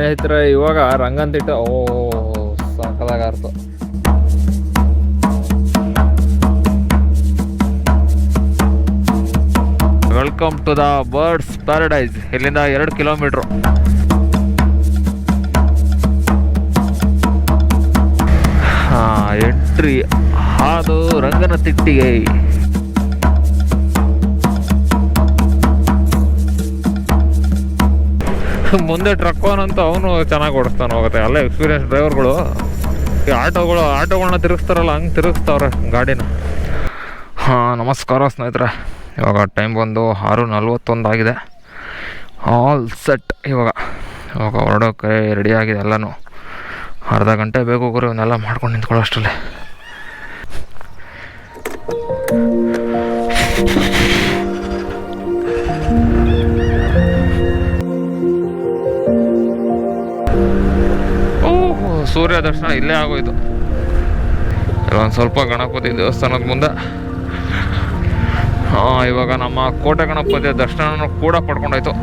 ಸ್ನೇಹಿತರೆ ಇವಾಗ ರಂಗಂತಿಟ್ಟು ಸಾಕದಾಗಾರ್ತು. Welcome to the birds paradise. ಇಲ್ಲಿಂದ 2 ಕಿಲೋಮೀಟ್ರು. ಎಂಟ್ರಿ ಹಾದು ರಂಗನತಿಟ್ಟಿಗೆ. ಮುಂದೆ ಟ್ರಕ್ ಅಂತ ಅವನು ಚೆನ್ನಾಗಿ ಓಡಿಸ್ತಾನೆ ಹೋಗುತ್ತೆ. ಅಲ್ಲೇ ಎಕ್ಸ್ಪೀರಿಯನ್ಸ್ ಡ್ರೈವರ್ಗಳು ಈ ಆಟೋಗಳನ್ನ ತಿರುಗಿಸ್ತಾರಲ್ಲ, ಹಂಗೆ ತಿರುಗಿಸ್ತಾವ್ರೆ ಗಾಡಿನ. ನಮಸ್ಕಾರ ಸ್ನೇಹಿತರೆ. ಇವಾಗ ಟೈಮ್ ಬಂದು 6:41 ಆಗಿದೆ. All set. ಇವಾಗ ಹೊರಡೋಕ್ಕೆ ರೆಡಿಯಾಗಿದೆ ಎಲ್ಲನೂ. ಅರ್ಧ ಗಂಟೆ ಬೇಕು ಗುರು ಇವನ್ನೆಲ್ಲ ಮಾಡ್ಕೊಂಡು ನಿಂತ್ಕೊಳ್ಳೋ ಅಷ್ಟರಲ್ಲಿ. ಸೂರ್ಯ ದರ್ಶನ ಇಲ್ಲೇ ಆಗೋಯ್ತು. ಇಲ್ಲೊಂದು ಸ್ವಲ್ಪ ಗಣಪತಿ ದೇವಸ್ಥಾನದ ಮುಂದೆ. ಇವಾಗ ನಮ್ಮ ಕೋಟೆ ಗಣಪತಿಯ ದರ್ಶನ ಕೂಡ ಪಡ್ಕೊಂಡಾಯ್ತು.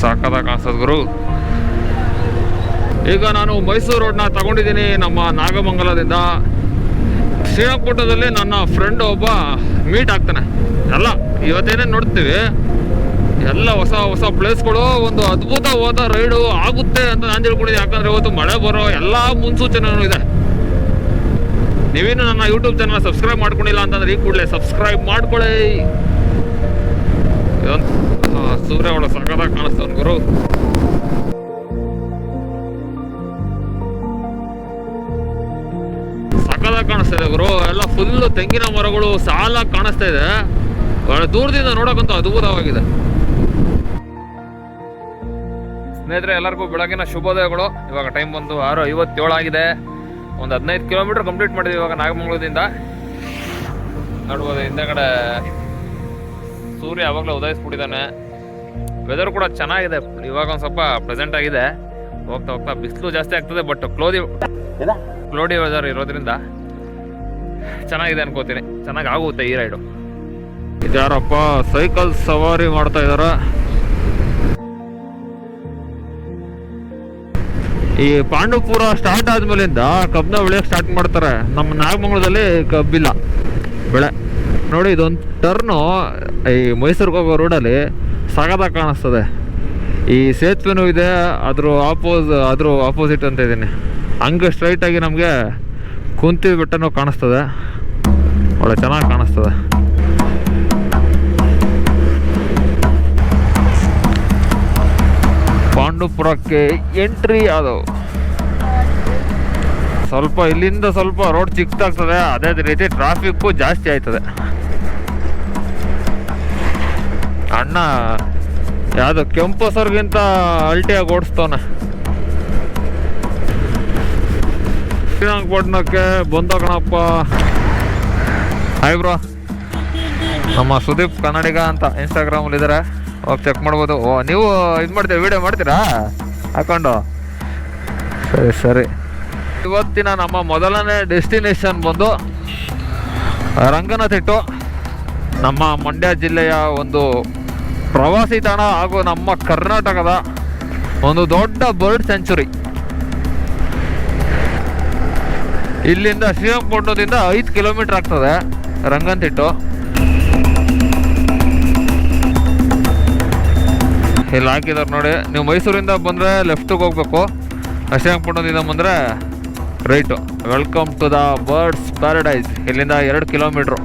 ಸಾಕಾದ ಕಾಣಿಸೋದು ಗುರು. ಈಗ ನಾನು ಮೈಸೂರು ರೋಡ್ನ ತಗೊಂಡಿದ್ದೀನಿ ನಮ್ಮ ನಾಗಮಂಗಲದಿಂದ. ಶ್ರೀರಂಗಪಟ್ಟಣದಲ್ಲಿ ನನ್ನ ಫ್ರೆಂಡ್ ಒಬ್ಬ ಮೀಟ್ ಆಗ್ತಾನೆ. ಎಲ್ಲ ಇವತ್ತೇನೇನು ನೋಡ್ತೀವಿ ಎಲ್ಲ ಹೊಸ ಹೊಸ ಪ್ಲೇಸ್ಗಳು. ಒಂದು ಅದ್ಭುತವಾದ ರೈಡು ಆಗುತ್ತೆ ಅಂತ ನಾನು ತಿಳ್ಕೊಂಡಿದ್ದೆ. ಯಾಕಂದರೆ ಇವತ್ತು ಮಳೆ ಬರೋ ಎಲ್ಲ ಮುನ್ಸೂಚನೆಯೂ ಇದೆ. ನೀವೇನು ನನ್ನ ಯೂಟ್ಯೂಬ್ ಚಾನಲ್ ಸಬ್ಸ್ಕ್ರೈಬ್ ಮಾಡ್ಕೊಂಡಿಲ್ಲ ಅಂತಂದ್ರೆ ಈ ಕೂಡಲೇ ಸಬ್ಸ್ಕ್ರೈಬ್ ಮಾಡ್ಕೊಳ್ಳಿ. ಸೂರ್ಯ ಒಳ ಸಗದಾಗ ಕಾಣಿಸ್ತಾವ ಗುರು. ಸಗದಾಗ ಕಾಣಿಸ್ತಾ ಇದೆ ಗುರು. ಎಲ್ಲ ಫುಲ್ಲು ತೆಂಗಿನ ಮರಗಳು ಸಾಲಾಗಿ ಕಾಣಿಸ್ತಾ ಇದೆ. ದೂರದಿಂದ ನೋಡೋಕ್ಕಂತೂ ಅದ್ಭುತವಾಗಿದೆ. ಸ್ನೇಹಿತರೆ ಎಲ್ಲರಿಗೂ ಬೆಳಗಿನ ಶುಭೋದಯಗಳು. ಇವಾಗ ಟೈಮ್ ಬಂದು 6:57 ಆಗಿದೆ. ಒಂದು 15 ಕಿಲೋಮೀಟರ್ ಕಂಪ್ಲೀಟ್ ಮಾಡಿದ್ವಿ ಇವಾಗ ನಾಗಮಂಗಲದಿಂದ. ನೋಡ್ಬೋದು ಹಿಂದೆಗಡೆ ಸೂರ್ಯ ಯಾವಾಗಲೂ ಉದಯಿಸ್ಬಿಟ್ಟಿದ್ದಾನೆ. ವೆದರ್ ಕೂಡ ಚೆನ್ನಾಗಿದೆ. ಇವಾಗ ಒಂದು ಸ್ವಲ್ಪ ಪ್ರೆಸೆಂಟ್ ಆಗಿದೆ. ಹೋಗ್ತಾ ಹೋಗ್ತಾ ಬಿಸಿಲು ಜಾಸ್ತಿ ಆಗ್ತದೆ. ಬಟ್ ಕ್ಲೋಡಿ ವೆದರ್ ಇರೋದ್ರಿಂದ ಚೆನ್ನಾಗಿದೆ ಅನ್ಕೋತೀನಿ. ಚೆನ್ನಾಗಿ ಆಗುತ್ತೆ ಈ ರೈಡು. ಇದ್ಯಾರಪ್ಪ ಸೈಕಲ್ ಸವಾರಿ ಮಾಡ್ತಾ ಇದಾರ. ಈ ಪಾಂಡವಪುರ ಸ್ಟಾರ್ಟ್ ಆದ್ಮೇಲಿಂದ ಕಬ್ಬನ್ನ ಬೆಳೆಯೋಕೆ ಸ್ಟಾರ್ಟ್ ಮಾಡ್ತಾರೆ. ನಮ್ಮ ನಾಗಮಂಗಲದಲ್ಲಿ ಕಬ್ಬಿಲ್ಲ ಬೆಳೆ. ನೋಡಿ ಇದೊಂದು ಟರ್ನು ಈ ಮೈಸೂರಿಗೆ ಹೋಗೋ ರೋಡಲ್ಲಿ ಸಾಗದಾಗ ಕಾಣಿಸ್ತದೆ. ಈ ಸೇತುವೆನೂ ಇದೆ, ಅದ್ರ ಆಪೋಸಿಟ್ ಅಂತ ಇದ್ದೀನಿ. ಹಂಗೆ ಸ್ಟ್ರೈಟಾಗಿ ನಮಗೆ ಕುಂತಿ ಬೆಟ್ಟನೂ ಕಾಣಿಸ್ತದೆ. ಒಳ್ಳೆ ಚೆನ್ನಾಗಿ ಕಾಣಿಸ್ತದೆ. ಪಾಂಡವಪುರಕ್ಕೆ ಎಂಟ್ರಿ ಆದವು. ಸ್ವಲ್ಪ ಇಲ್ಲಿಂದ ಸ್ವಲ್ಪ ರೋಡ್ ಚಿಕ್ಕದಾಗ್ತದೆ. ಅದೇ ರೀತಿ ಟ್ರಾಫಿಕ್ಕು ಜಾಸ್ತಿ ಆಯ್ತದೆ. ಅಣ್ಣ ಯಾವುದು ಕೆಂಪು ಸರ್ಗಿಂತ ಅಲ್ಟಿಯಾಗಿ ಓಡಿಸ್ತವನೆ. ಶ್ರೀರಂಗಪಟ್ಟಣಕ್ಕೆ ಬಂದೋಗಣಪ್ಪ. Hi bro. ನಮ್ಮ ಸುದೀಪ್ ಕನ್ನಡಿಗ ಅಂತ ಇನ್ಸ್ಟಾಗ್ರಾಮಲ್ಲಿ ಇದ್ದಾರೆ, ಹೋಗಿ ಚೆಕ್ ಮಾಡ್ಬೋದು. ನೀವು ಇದು ಮಾಡ್ತೀರಾ, ವಿಡಿಯೋ ಮಾಡ್ತೀರಾ ಹಾಕೊಂಡು? ಸರಿ ಸರಿ. ಇವತ್ತಿನ ನಮ್ಮ ಮೊದಲನೇ ಡೆಸ್ಟಿನೇಷನ್ ಬಂದು ರಂಗನತಿಟ್ಟು. ನಮ್ಮ ಮಂಡ್ಯ ಜಿಲ್ಲೆಯ ಒಂದು ಪ್ರವಾಸಿ ತಾಣ ಹಾಗೂ ನಮ್ಮ ಕರ್ನಾಟಕದ ಒಂದು ದೊಡ್ಡ ಬರ್ಡ್ ಸೆಂಚುರಿ. ಇಲ್ಲಿಂದ ಶ್ರೀರಂಗಪಟ್ಟಣದಿಂದ 5 ಕಿಲೋಮೀಟರ್ ಆಗ್ತದೆ ರಂಗನತಿಟ್ಟು. ಇಲ್ಲಿ ಹಾಕಿದಾರೆ ನೋಡಿ. ನೀವು ಮೈಸೂರಿಂದ ಬಂದರೆ ಲೆಫ್ಟಿಗೆ ಹೋಗ್ಬೇಕು, ಶ್ರೀರಂಗಪಟ್ಟಣದಿಂದ ಬಂದರೆ right. Welcome to the birds paradise. ಇಲ್ಲಿಂದ 2 ಕಿಲೋಮೀಟ್ರು.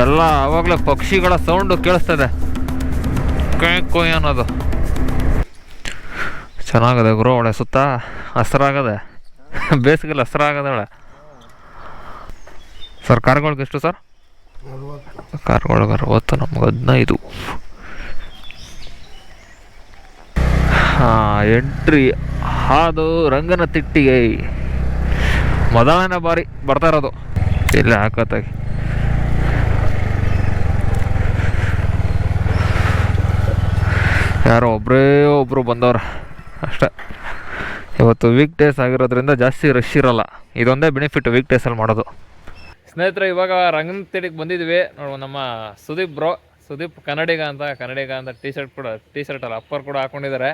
ಎಲ್ಲ ಆವಾಗಲೇ ಪಕ್ಷಿಗಳ ಸೌಂಡು ಕೇಳಿಸ್ತದೆ, ಕೊಯ್ ಅನ್ನೋದು. ಚೆನ್ನಾಗದೆ ಗುರು. ಒಳ್ಳೆ ಸುತ್ತ ಹಸ್ರಾಗದೆ, ಬೇಸಿಗೆಲ್ಲ ಹಸ್ರಾಗದೆ ಒಳ್ಳೆ. ಸರ್ ಕಾರ್ಗಳಿಗೆ ಎಷ್ಟು ಸರ್? ಕಾರ್ಗಳಿಗೆ 60, ನಮ್ಗೆ 15. ಎಂಟ್ರಿ ಹಾದು ರಂಗನತಿಟ್ಟಿಗೆ. ಮೊದಲನೇ ಬಾರಿ ಬರ್ತಾ ಇರೋದು ಇಲ್ಲೇ ಹಾಕತ್ತಾಗಿ. ಯಾರೋ ಒಬ್ಬರು ಬಂದವ್ರೆ ಅಷ್ಟೇ. ಇವತ್ತು ವೀಕ್ ಡೇಸ್ ಆಗಿರೋದ್ರಿಂದ ಜಾಸ್ತಿ ರಶ್ ಇರೋಲ್ಲ. ಇದೊಂದೇ ಬೆನಿಫಿಟ್ ವೀಕ್ ಡೇಸಲ್ಲಿ ಮಾಡೋದು. ಸ್ನೇಹಿತರೆ, ಇವಾಗ ರಂಗನತಿಟ್ಟಿಗೆ ಬಂದಿದ್ವಿ. ನೋಡುವ ನಮ್ಮ ಸುದೀಪ್ ಕನ್ನಡಿಗ ಅಂತ ಟಿ ಶರ್ಟ್ ಅಲ್ಲ ಅಪ್ಪರ್ ಕೂಡ ಹಾಕೊಂಡಿದ್ದಾರೆ.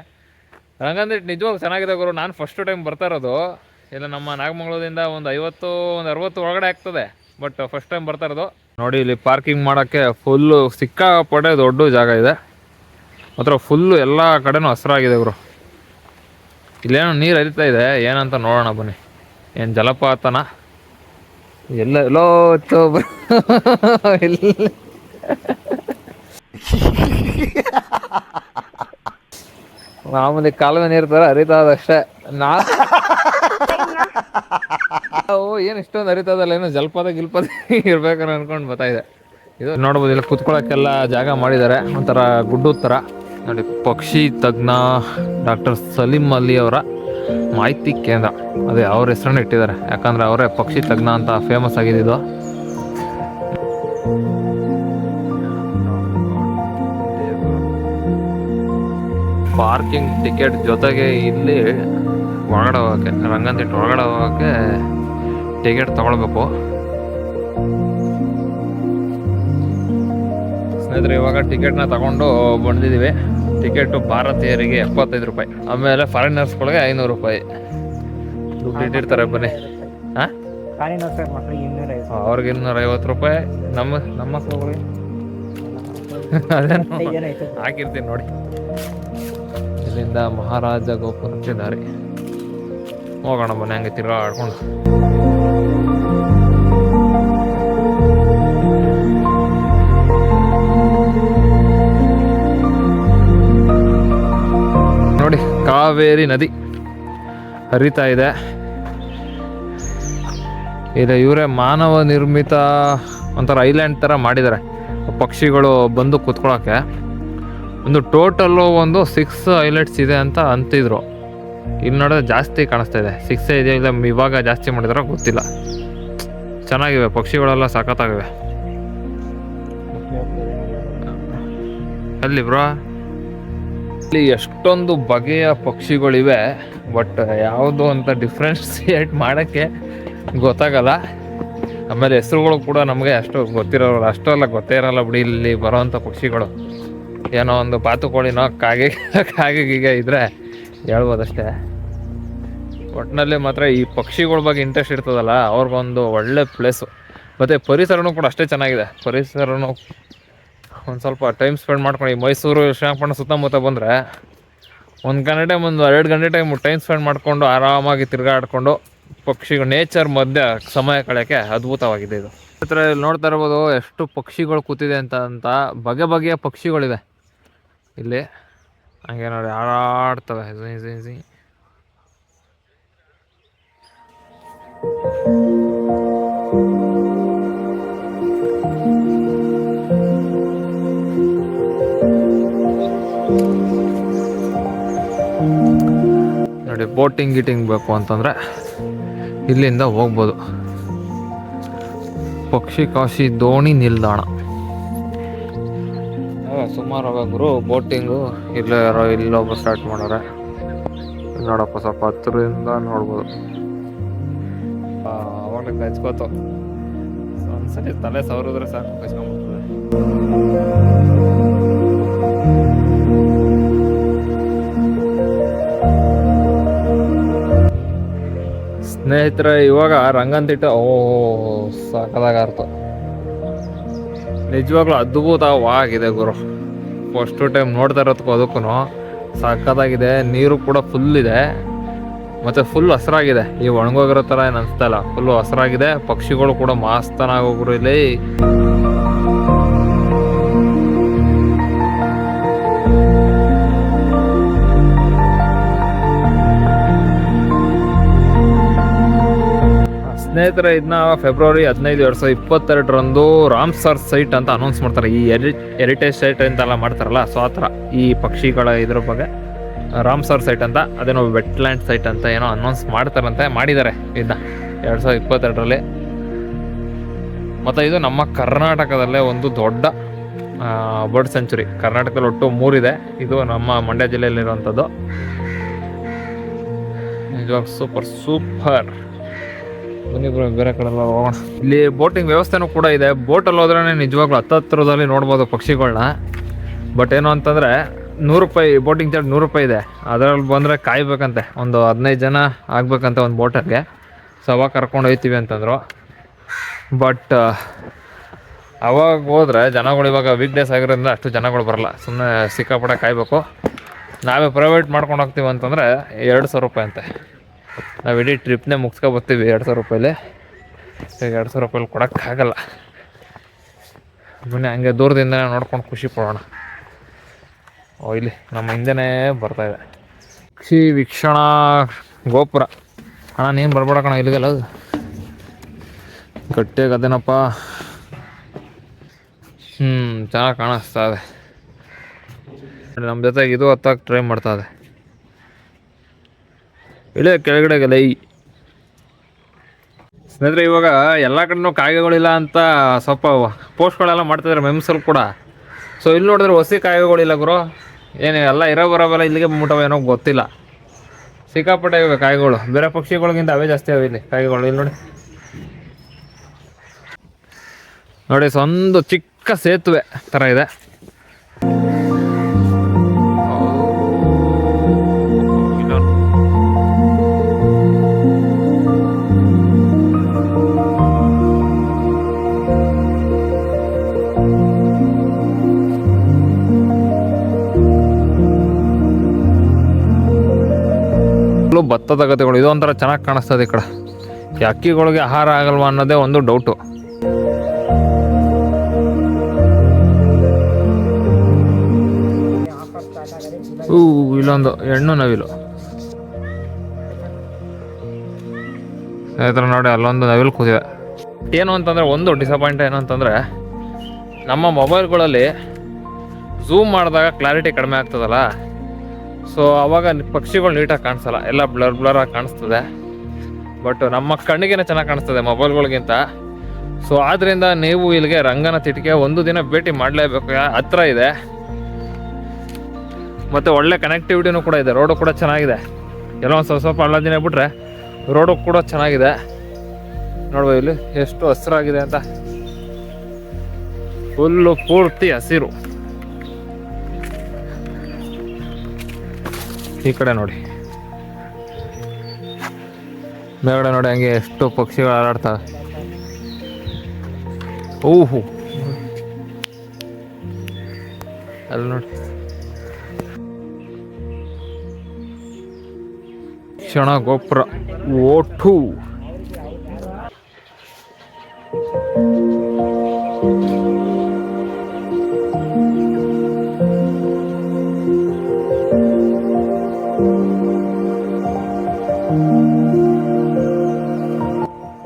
ರಂಗನತಿಟ್ಟು ನಿಜವಾಗ್ ಚೆನ್ನಾಗಿದೆ ಗುರು. ನಾನು ಫಸ್ಟ್ ಟೈಮ್ ಬರ್ತಾ ಇರೋದು. ಇಲ್ಲ ನಮ್ಮ ನಾಗಮಂಗಲದಿಂದ ಒಂದು 60 ಒಳಗಡೆ ಆಗ್ತದೆ, ಬಟ್ ಫಸ್ಟ್ ಟೈಮ್ ಬರ್ತಾ ಇರೋದು. ನೋಡಿ, ಇಲ್ಲಿ ಪಾರ್ಕಿಂಗ್ ಮಾಡೋಕ್ಕೆ ಫುಲ್ಲು ಸಿಕ್ಕಾಪಟ್ಟೆ ದೊಡ್ಡ ಜಾಗ ಇದೆ. ಮಾತ್ರ ಫುಲ್ಲು ಎಲ್ಲ ಕಡೆನೂ ಹಸಿರಾಗಿದೆ ಗುರು. ಇಲ್ಲೇನೋ ನೀರು ಹರಿತಾ ಇದೆ, ಏನಂತ ನೋಡೋಣ ಬನ್ನಿ. ಏನು ಜಲಪಾತನ ಎಲ್ಲೋ ಮಾಮೂಲಿ ಕಾಲುವೆ ನೀರು ಥರ ಹರಿತದಷ್ಟೇ. ಏನು ಇಷ್ಟೊಂದು ಹರಿತದಲ್ಲ, ಏನೋ ಜಲಪಾತ ಇರ್ಬೇಕನ್ನ ಅನ್ಕೊಂಡು ಬರ್ತಾಯಿದೆ. ಇದು ನೋಡ್ಬೋದು, ಇಲ್ಲಿ ಕುತ್ಕೊಳ್ಳೋಕ್ಕೆಲ್ಲ ಜಾಗ ಮಾಡಿದ್ದಾರೆ, ಒಂಥರ ಗುಡ್ಡದ ಥರ. ನೋಡಿ, ಪಕ್ಷಿ ತಜ್ಞ ಡಾಕ್ಟರ್ ಸಲೀಂ ಅಲಿ ಅವರ ಮಾಹಿತಿ ಕೇಂದ್ರ, ಅದೇ ಅವ್ರ ಹೆಸರನ್ನ ಇಟ್ಟಿದ್ದಾರೆ. ಯಾಕಂದರೆ ಅವರೇ ಪಕ್ಷಿ ತಜ್ಞ ಅಂತ ಫೇಮಸ್ ಆಗಿದ್ದು. ಪಾರ್ಕಿಂಗ್ ಟಿಕೆಟ್ ಜೊತೆಗೆ ಇಲ್ಲಿ ಒಳಗಡೆ ಹೋಗೋಕ್ಕೆ, ರಂಗನತಿಟ್ಟು ಒಳಗಡೆ ಹೋಗೋಕ್ಕೆ ಟಿಕೆಟ್ ತಗೊಳ್ಬೇಕು. ಸ್ನೇಹಿತರೆ, ಇವಾಗ ಟಿಕೆಟ್ನ ತಗೊಂಡು ಬಂದಿದ್ದೀವಿ. ಟಿಕೆಟು ಭಾರತೀಯರಿಗೆ 75 ರೂಪಾಯಿ, ಆಮೇಲೆ ಫಾರಿನರ್ಸ್ಗಳಿಗೆ 500 ರೂಪಾಯಿ ದುಡ್ಡು ಇಟ್ಟಿರ್ತಾರೆ. ಬನ್ನಿ. ಹಾಂ, ಅವ್ರಿಗೆ 250 ರೂಪಾಯಿ. ನಮ್ಮ ಮಕ್ಕಳುಗಳಿಗೆ ಅದೇನು ಹಾಕಿರ್ತೀನಿ ನೋಡಿ. ಇಲ್ಲಿಂದ ಮಹಾರಾಜ ಗೋಪುರಕ್ಕೆ ದಾರಿ. ಹೋಗೋಣ ಬನ್ನಿ, ಹಂಗೆ ತಿರ್ಗಾಡ್ಕೊಂಡು. ನೋಡಿ, ಕಾವೇರಿ ನದಿ ಹರಿತಾ ಇದೆ. ಇದು ಇವರೇ ಮಾನವ ನಿರ್ಮಿತ ಒಂಥರ ಐಲ್ಯಾಂಡ್ ಥರ ಮಾಡಿದ್ದಾರೆ, ಪಕ್ಷಿಗಳು ಬಂದು ಕೂತ್ಕೊಳ್ಳೋಕ್ಕೆ. ಒಂದು ಟೋಟಲ್ಲು 6 ಐಲ್ಯಾಂಡ್ಸ್ ಇದೆ ಅಂತ ಅಂತಿದ್ರು. ಇಲ್ಲಿ ನೋಡಿದ್ರೆ ಜಾಸ್ತಿ ಕಾಣಿಸ್ತಾ ಇದೆ. 6 ಇದೆ, ಇಲ್ಲ ಇವಾಗ ಜಾಸ್ತಿ ಮಾಡಿದಾರೋ ಗೊತ್ತಿಲ್ಲ. ಚೆನ್ನಾಗಿವೆ ಪಕ್ಷಿಗಳೆಲ್ಲ, ಸಖತ್ತಾಗಿವೆ. ಅಲ್ಲಿ ಬ್ರೋ, ಇಲ್ಲಿ ಎಷ್ಟೊಂದು ಬಗೆಯ ಪಕ್ಷಿಗಳಿವೆ, ಬಟ್ ಯಾವುದು ಅಂತ ಡಿಫ್ರೆನ್ಸಿಯೇಟ್ ಮಾಡೋಕ್ಕೆ ಗೊತ್ತಾಗಲ್ಲ. ಆಮೇಲೆ ಹೆಸರುಗಳು ಕೂಡ ನಮಗೆ ಅಷ್ಟು ಗೊತ್ತೇ ಇರೋಲ್ಲ ಬಿಡಿ. ಇಲ್ಲಿ ಬರೋವಂಥ ಪಕ್ಷಿಗಳು ಏನೋ ಒಂದು ಬಾತುಕೋಳಿನೋ ಕಾಗೆ ಇದ್ರೆ ಹೇಳ್ಬೋದಷ್ಟೇ. ಒಟ್ಟಿನಲ್ಲಿ ಮಾತ್ರ ಈ ಪಕ್ಷಿಗಳ ಬಗ್ಗೆ ಇಂಟ್ರೆಸ್ಟ್ ಇರ್ತದಲ್ಲ, ಅವ್ರಿಗೊಂದು ಒಳ್ಳೆ ಪ್ಲೇಸು. ಮತ್ತು ಪರಿಸರನೂ ಕೂಡ ಅಷ್ಟೇ ಚೆನ್ನಾಗಿದೆ. ಪರಿಸರನೂ ಒಂದು ಸ್ವಲ್ಪ ಟೈಮ್ ಸ್ಪೆಂಡ್ ಮಾಡ್ಕೊಂಡು, ಈ ಮೈಸೂರು ಶ್ರೀರಂಗಪಟ್ಟಣ ಸುತ್ತಮುತ್ತ ಬಂದರೆ 2 ಗಂಟೆ ಟೈಮ್ ಸ್ಪೆಂಡ್ ಮಾಡಿಕೊಂಡು ಆರಾಮಾಗಿ ತಿರ್ಗಾಡ್ಕೊಂಡು ಪಕ್ಷಿಗಳು ನೇಚರ್ ಮಧ್ಯೆ ಸಮಯ ಕಳೆಯೋಕ್ಕೆ ಅದ್ಭುತವಾಗಿದೆ ಇದು. ಹತ್ರ ನೋಡ್ತಾ ಇರ್ಬೋದು ಎಷ್ಟು ಪಕ್ಷಿಗಳು ಕೂತಿದೆ ಅಂತ ಬಗೆಯ ಪಕ್ಷಿಗಳಿದೆ ಇಲ್ಲಿ. ಹಂಗೆ ನೋಡಿ, ಹಾರಾಡ್ತವೆ. ನೋಡಿ, ಬೋಟಿಂಗ್ ಬೇಕು ಅಂತಂದರೆ ಇಲ್ಲಿಂದ ಹೋಗ್ಬೋದು. ಪಕ್ಷಿ ಕಾಶಿ ದೋಣಿ ನಿಲ್ದಾಣ. ಸುಮಾರು ಹೋಗಂದ್ರು ಬೋಟಿಂಗು ಇಲ್ಲೊಬ್ಬ ಸ್ಟಾರ್ಟ್ ಮಾಡೋರೆ. ನೋಡಪ್ಪ, ಸ್ವಲ್ಪ ಹತ್ತಿರದಿಂದ ನೋಡ್ಬೋದು. ಅವಾಗಲೇ ಕಚ್ಕೋತು, ಒಂದ್ಸತಿ ತಲೆ ಸವರಿದ್ರೆ ಸಾಕು ಕಚ್ಕೊಂಡ್ಬಿಡ್ತದೆ. ಸ್ನೇಹಿತರೆ, ಇವಾಗ ರಂಗನತಿಟ್ಟು ಸಾಕದಾಗಾರ್ತು. ನಿಜವಾಗ್ಲೂ ಅದ್ಭುತವಾಗಿದೆ ಗುರು. ಫಸ್ಟ್ ಟೈಮ್ ನೋಡ್ತಾ ಇರೋದಕ್ಕೂ ಅದಕ್ಕೂ ಸಾಕದಾಗಿದೆ. ನೀರು ಕೂಡ ಫುಲ್ ಇದೆ, ಮತ್ತು ಫುಲ್ ಹಸಿರಾಗಿದೆ. ಈ ಒಣಗೋಗಿರೋ ಥರ ಏನು ಅನಿಸ್ತಾ ಇಲ್ಲ, ಫುಲ್ಲು ಹಸಿರಾಗಿದೆ. ಪಕ್ಷಿಗಳು ಕೂಡ ಮಸ್ತನಾಗೋಗ್ರು ಇಲ್ಲಿ. ಸ್ನೇಹಿತರೆ, ಇದನ್ನ ಫೆಬ್ರವರಿ 15, 2022 ರಾಮ್ಸರ್ ಸೈಟ್ ಅಂತ ಅನೌನ್ಸ್ ಮಾಡ್ತಾರೆ. ಈ ಹೆರಿಟೇಜ್ ಸೈಟ್ ಅಂತೆಲ್ಲ ಮಾಡ್ತಾರಲ್ಲ, ಸೊ ಆ ಥರ ಈ ಪಕ್ಷಿಗಳ ಇದ್ರ ಬಗ್ಗೆ ರಾಮ್ಸರ್ ಸೈಟ್ ಅಂತ, ಅದೇನೋ ವೆಟ್ಲ್ಯಾಂಡ್ ಸೈಟ್ ಅಂತ ಏನೋ ಅನೌನ್ಸ್ ಮಾಡಿದ್ದಾರೆ ಇದನ್ನ 2022ರಲ್ಲಿ. ಮತ್ತು ಇದು ನಮ್ಮ ಕರ್ನಾಟಕದಲ್ಲೇ ಒಂದು ದೊಡ್ಡ ಬರ್ಡ್ ಸೆಂಚುರಿ. ಕರ್ನಾಟಕದಲ್ಲಿ ಒಟ್ಟು 3 ಇದೆ, ಇದು ನಮ್ಮ ಮಂಡ್ಯ ಜಿಲ್ಲೆಯಲ್ಲಿರುವಂಥದ್ದು. ನಿಜವಾಗ ಸೂಪರ್. ಬನ್ನಿ ಬೇರೆ ಕಡೆ ಎಲ್ಲ ಹೋಗೋಣ. ಇಲ್ಲಿ ಬೋಟಿಂಗ್ ವ್ಯವಸ್ಥೆನೂ ಕೂಡ ಇದೆ. ಬೋಟಲ್ಲಿ ಹೋದ್ರೆ ನಿಜವಾಗ್ಲೂ ಹತ್ತತ್ರದಲ್ಲಿ ನೋಡ್ಬೋದು ಪಕ್ಷಿಗಳನ್ನ. ಬಟ್ ಏನು ಅಂತಂದರೆ ₹100 ಬೋಟಿಂಗ್ ಚಾರ್ಜ್ ₹100 ಇದೆ. ಅದರಲ್ಲಿ ಬಂದರೆ ಕಾಯ್ಬೇಕಂತೆ, ಒಂದು 15 ಜನ ಆಗಬೇಕಂತೆ ಒಂದು ಬೋಟರ್ಗೆ. ಸೊ ಅವಾಗ ಕರ್ಕೊಂಡು ಹೋಗ್ತೀವಿ ಅಂತಂದರು. ಬಟ್ ಅವಾಗ ಹೋದರೆ ಜನಗಳು, ಇವಾಗ ವೀಕ್ ಡೇಸ್ ಆಗಿರೋದ್ರಿಂದ ಅಷ್ಟು ಜನಗಳು ಬರೋಲ್ಲ, ಸುಮ್ಮನೆ ಸಿಕ್ಕಾಪಟ್ಟೆ ಕಾಯಬೇಕು. ನಾವೇ ಪ್ರೈವೇಟ್ ಮಾಡ್ಕೊಂಡು ಹೋಗ್ತೀವಿ ಅಂತಂದರೆ ₹2,000 ಅಂತೆ. ನಾವು ಇಡೀ ಟ್ರಿಪ್ನೇ ಮುಗಿಸ್ಕೊಬರ್ತೀವಿ ₹2,000. ಈಗ ₹2,000 ಕೊಡೋಕ್ಕಾಗಲ್ಲ. ಬನ್ನಿ ಹಂಗೆ ದೂರದಿಂದನೇ ನೋಡ್ಕೊಂಡು ಖುಷಿ ಪಡೋಣ. ಇಲ್ಲಿ ನಮ್ಮ ಹಿಂದೆನೇ ಬರ್ತಾಯಿದೆ ಪಕ್ಷಿ ವೀಕ್ಷಣಾ ಗೋಪುರ. ಅಣ್ಣ ನೀನು ಬರ್ಬೇಡ ಕಣ ಇಲ್ಲಿಗೆಲ್ಲ, ಅದು ಗಟ್ಟಿಯಾಗ ಅದೇನಪ್ಪ. ಚೆನ್ನಾಗಿ ಕಾಣಿಸ್ತಾ ಇದೆ. ನಮ್ಮ ಜೊತೆಗೆ ಇದು ಹತ್ತಕ್ಕೆ ಟ್ರೈ ಮಾಡ್ತಾ ಇದೆ. ಇಳೆ ಕೆಳಗಡೆಗೆಲ್ಲ ಸ್ನೇಹಿತರೆ, ಇವಾಗ ಎಲ್ಲ ಕಡೆನೂ ಕಾಗೆಗಳಿಲ್ಲ ಅಂತ ಸ್ವಲ್ಪ ಪೋಸ್ಟ್ಗಳೆಲ್ಲ ಮಾಡ್ತಾಯಿದ್ದಾರೆ ಮೆಮ್ಸಲ್ಲಿ ಕೂಡ. ಸೊ ಇಲ್ಲಿ ನೋಡಿದ್ರೆ ಹೊಸಿ ಕಾಗೆಗಳಿಲ್ಲ ಗುರು. ಏನು ಎಲ್ಲ ಇರೋ ಬರೋವೆಲ್ಲ ಇಲ್ಲಿಗೆ ಬಂದ್ಬಿಟ್ಟವ ಏನೋ ಗೊತ್ತಿಲ್ಲ. ಸಿಕ್ಕಾಪಟ್ಟೆ ಇವಾಗ ಕಾಗೆಗಳು, ಬೇರೆ ಪಕ್ಷಿಗಳಿಗಿಂತ ಅವೇ ಜಾಸ್ತಿ ಅವೆ ಇಲ್ಲಿ ಕಾಗೆಗಳು. ಇಲ್ಲಿ ನೋಡಿ ಒಂದು ಚಿಕ್ಕ ಸೇತುವೆ ಥರ ಇದೆ. ಭತ್ತದ ಗದ್ದೆಗಳು, ಇದೊಂಥರ ಚೆನ್ನಾಗಿ ಕಾಣಿಸ್ತದೆ. ಈ ಕಡೆ ಈ ಅಕ್ಕಿಗಳಿಗೆ ಆಹಾರ ಆಗಲ್ವಾ ಅನ್ನೋದೇ ಒಂದು ಡೌಟು. ಇಲ್ಲೊಂದು ಹೆಣ್ಣು ನವಿಲು ಸ್ನೇಹಿತರೆ ನೋಡಿ, ಅಲ್ಲೊಂದು ನವಿಲು ಕೂದಿವೆ. ಏನು ಅಂತಂದರೆ ಒಂದು ಡಿಸಪಾಯಿಂಟ್ ಏನು ಅಂತಂದರೆ, ನಮ್ಮ ಮೊಬೈಲ್ಗಳಲ್ಲಿ ಝೂಮ್ ಮಾಡಿದಾಗ ಕ್ಲಾರಿಟಿ ಕಡಿಮೆ ಆಗ್ತದಲ್ಲ. ಸೊ ಆವಾಗ ಪಕ್ಷಿಗಳು ನೀಟಾಗಿ ಕಾಣಿಸಲ್ಲ, ಎಲ್ಲ ಬ್ಲರಾಗಿ ಕಾಣಿಸ್ತದೆ. ಬಟ್ ನಮ್ಮ ಕಣ್ಣಿಗೆ ಚೆನ್ನಾಗಿ ಕಾಣಿಸ್ತದೆ ಮೊಬೈಲ್ಗಳಿಗಿಂತ. ಸೊ ಆದ್ದರಿಂದ ನೀವು ಇಲ್ಲಿಗೆ ರಂಗನತಿಟ್ಟಿಗೆ ಒಂದು ದಿನ ಭೇಟಿ ಮಾಡಲೇಬೇಕು. ಹತ್ರ ಇದೆ ಮತ್ತು ಒಳ್ಳೆ ಕನೆಕ್ಟಿವಿಟಿನೂ ಕೂಡ ಇದೆ. ರೋಡು ಕೂಡ ಚೆನ್ನಾಗಿದೆ. ಎಲ್ಲೋ ಒಂದು ಸ್ವಲ್ಪ ಹಳ್ಳ ದಿನ ಬಿಟ್ಟರೆ ರೋಡು ಕೂಡ ಚೆನ್ನಾಗಿದೆ. ನೋಡ್ಬೋದು ಇಲ್ಲಿ ಎಷ್ಟು ಹಸಿರಾಗಿದೆ ಅಂತ, ಫುಲ್ಲು ಪೂರ್ತಿ ಹಸಿರು. ಈ ಕಡೆ ನೋಡಿ, ಮೇಲ್ಗಡೆ ನೋಡಿ ಹಂಗೆ ಎಷ್ಟು ಪಕ್ಷಿಗಳು ಹಾರಾಡ್ತವೆ. ಓಹೋ ಅಲ್ಲಿ ನೋಡಿ ಕ್ಷಣ ಗೋಪುರ ಓಟು.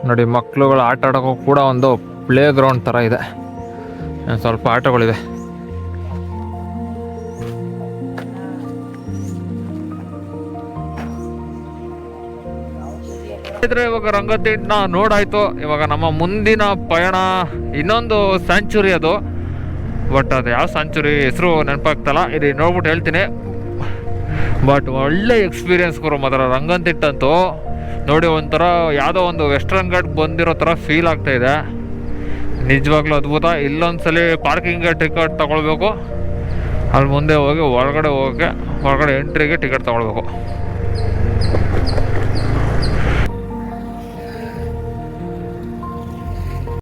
ನೋಡಿ ಮಕ್ಕಳುಗಳು ಆಟ ಆಡೋಕ್ಕೂ ಕೂಡ ಒಂದು ಪ್ಲೇ ಗ್ರೌಂಡ್ ಥರ ಇದೆ. ಸ್ವಲ್ಪ ಆಟಗಳಿವೆ. ಇವಾಗ ರಂಗತಿಟ್ಟನ್ನ ನೋಡಾಯ್ತು. ಇವಾಗ ನಮ್ಮ ಮುಂದಿನ ಪಯಣ ಇನ್ನೊಂದು ಸ್ಯಾಂಚುರಿ ಅದು. ಬಟ್ ಅದು ಯಾವ ಸ್ಯಾಂಚುರಿ ಹೆಸರು ನೆನಪಾಗ್ತಲ್ಲ, ಇದು ನೋಡ್ಬಿಟ್ಟು ಹೇಳ್ತೀನಿ. ಬಟ್ ಒಳ್ಳೆ ಎಕ್ಸ್ಪೀರಿಯನ್ಸ್ ಗುರು ಮಾತ್ರ ರಂಗನತಿಟ್ಟಂತೂ. ನೋಡಿ ಒಂಥರ ಯಾವುದೋ ಒಂದು ವೆಸ್ಟರ್ನ್ ಘಾಟ್ ಬಂದಿರೋ ಥರ ಫೀಲ್ ಆಗ್ತಾಯಿದೆ. ನಿಜವಾಗ್ಲೂ ಅದ್ಭುತ. ಇಲ್ಲೊಂದ್ಸಲಿ ಪಾರ್ಕಿಂಗ್ಗೆ ಟಿಕೆಟ್ ತೊಗೊಳ್ಬೇಕು, ಅಲ್ಲಿ ಮುಂದೆ ಹೋಗಿ ಹೊರಗಡೆ ಎಂಟ್ರಿಗೆ ಟಿಕೆಟ್ ತೊಗೊಳ್ಬೇಕು.